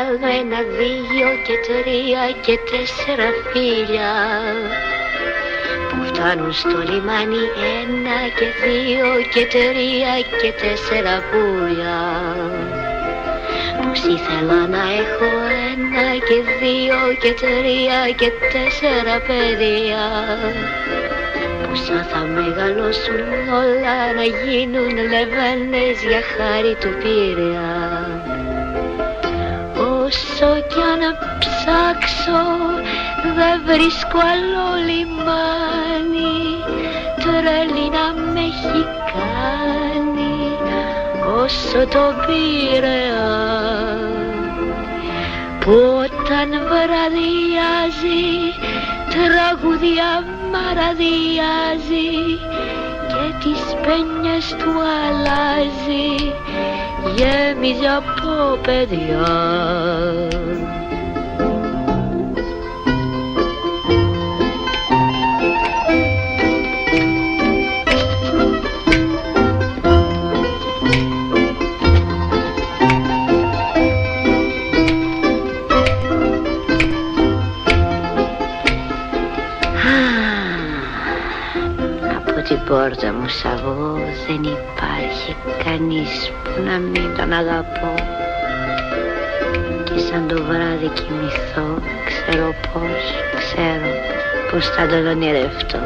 βγάλω 1, 2 και 3 και 4 φίλια που φτάνουν στο λιμάνι 1 και 2 και 3 και 4 πουλιά. Πως ήθελα να έχω 1 και 2 και 3 και 4 παιδιά, πόσα θα μεγαλώσουν όλα να γίνουν λεβένες για χάρη του Πειραιά. Όσο κι αν ψάξω δεν βρίσκω άλλο λιμάνι, τρέλη να με έχει κάνει όσο το Πειραιά, που όταν βραδιάζει τραγουδιά μαραδιάζει και τις πένιες του αλλάζει, γέμιζε από παιδιά. Την πόρτα μου σαβώ δεν υπάρχει κανείς που να μην τον αγαπώ, και σαν το βράδυ κοιμηθώ ξέρω πως θα τον ονειρευτώ.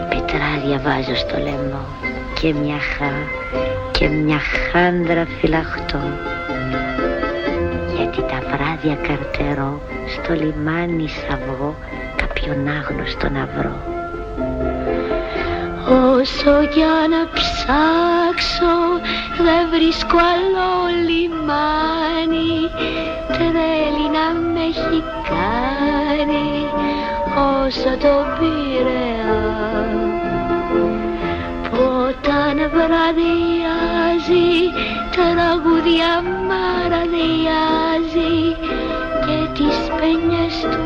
Πετράδια βάζω στο λαιμό και μια χάντρα φυλαχτώ, γιατί τα βράδια καρτερώ στο λιμάνι σαβώ κάποιον άγνωστο να βρω. Όσο κι αν ψάξω δεν βρίσκω άλλο λιμάνι, τρέλη να με έχει κάνει όσο το Πειραιά, που όταν βραδιάζει τραγουδιά μαραδιάζει και τις πένιες του